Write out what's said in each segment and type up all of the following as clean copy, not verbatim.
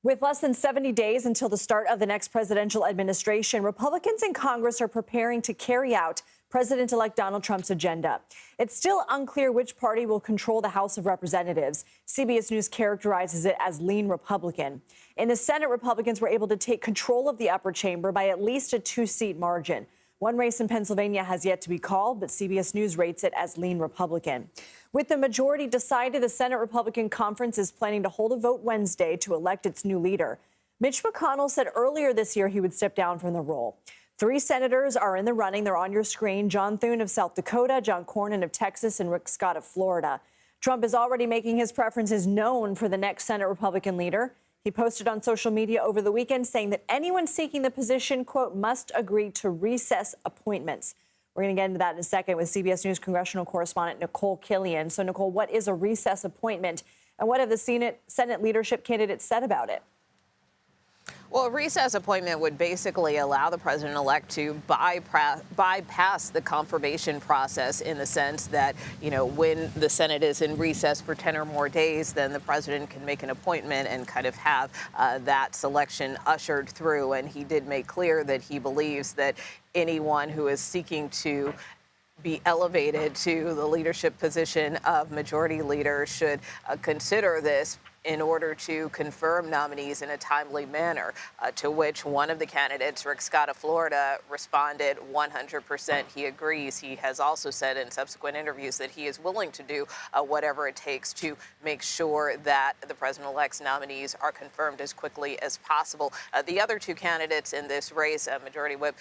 With less than 70 days until the start of the next presidential administration, Republicans in Congress are preparing to carry out President-elect Donald Trump's agenda. It's still unclear which party will control the House of Representatives. CBS News characterizes it as lean Republican. In the Senate, Republicans were able to take control of the upper chamber by at least a 2-seat margin. One race in Pennsylvania has yet to be called, but CBS News rates it as lean Republican. With the majority decided, the Senate Republican Conference is planning to hold a vote Wednesday to elect its new leader. Mitch McConnell said earlier this year he would step down from the role. 3 senators are in the running. They're on your screen: John Thune of South Dakota, John Cornyn of Texas, and Rick Scott of Florida. Trump is already making his preferences known for the next Senate Republican leader. He posted on social media over the weekend saying that anyone seeking the position, quote, must agree to recess appointments. We're going to get into that in a second with CBS News congressional correspondent Nicole Killian. So, Nicole, what is a recess appointment, and what have the Senate leadership candidates said about it? Well, a recess appointment would basically allow the president-elect to bypass the confirmation process, in the sense that, when the Senate is in recess for 10 or more days, then the president can make an appointment and kind of have that selection ushered through. And he did make clear that he believes that anyone who is seeking to be elevated to the leadership position of majority leader should consider this in order to confirm nominees in a timely manner, to which one of the candidates, Rick Scott of Florida, responded 100% he agrees. He has also said in subsequent interviews that he is willing to do whatever it takes to make sure that the president-elect's nominees are confirmed as quickly as possible. The other 2 candidates in this race, Majority Whip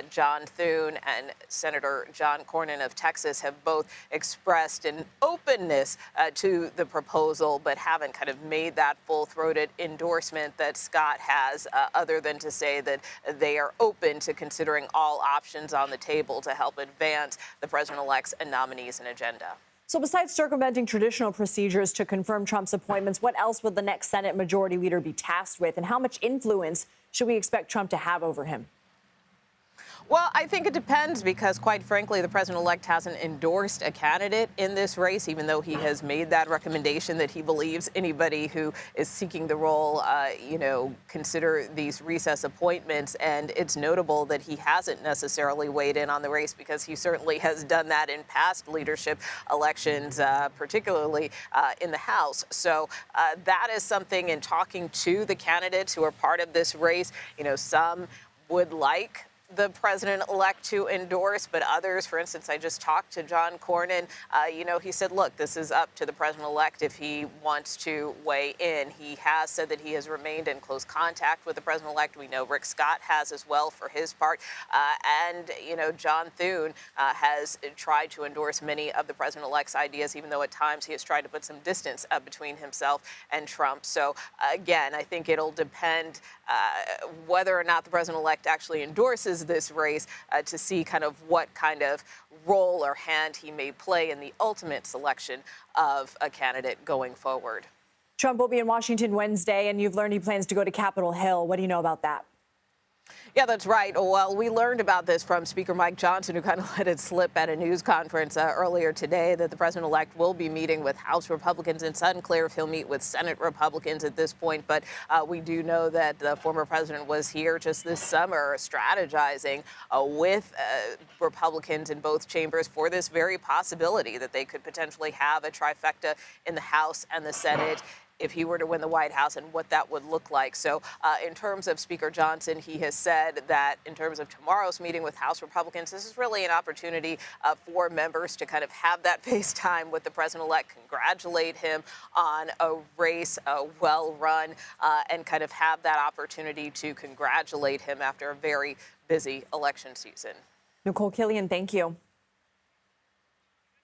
John Thune and Senator John Cornyn of Texas, have both expressed an openness to the proposal, but haven't kind of made that full-throated endorsement that Scott has, other than to say that they are open to considering all options on the table to help advance the president-elect's nominees and agenda. So besides circumventing traditional procedures to confirm Trump's appointments, what else would the next Senate majority leader be tasked with, and how much influence should we expect Trump to have over him? Well, I think it depends, because, quite frankly, the president-elect hasn't endorsed a candidate in this race, even though he has made that recommendation that he believes anybody who is seeking the role, consider these recess appointments. And it's notable that he hasn't necessarily weighed in on the race, because he certainly has done that in past leadership elections, particularly in the House. So that is something, in talking to the candidates who are part of this race, some would like the president-elect to endorse, but others, for instance, I just talked to John Cornyn, he said, look, this is up to the president-elect if he wants to weigh in. He has said that he has remained in close contact with the president-elect. We know Rick Scott has as well, for his part. And John Thune has tried to endorse many of the president-elect's ideas, even though at times he has tried to put some distance between himself and Trump. So, again, I think it'll depend whether or not the president-elect actually endorses this race, to see kind of what kind of role or hand he may play in the ultimate selection of a candidate going forward. Trump will be in Washington Wednesday, and you've learned he plans to go to Capitol Hill. What do you know about that? Yeah, that's right. Well, we learned about this from Speaker Mike Johnson, who kind of let it slip at a news conference earlier today, that the president-elect will be meeting with House Republicans. It's unclear if he'll meet with Senate Republicans at this point, but we do know that the former president was here just this summer strategizing with Republicans in both chambers for this very possibility that they could potentially have a trifecta in the House and the Senate if he were to win the White House, and what that would look like. So in terms of Speaker Johnson, he has said that in terms of tomorrow's meeting with House Republicans, this is really an opportunity for members to kind of have that FaceTime with the president-elect, congratulate him on a race well run, and kind of have that opportunity to congratulate him after a very busy election season. Nicole Killian, thank you.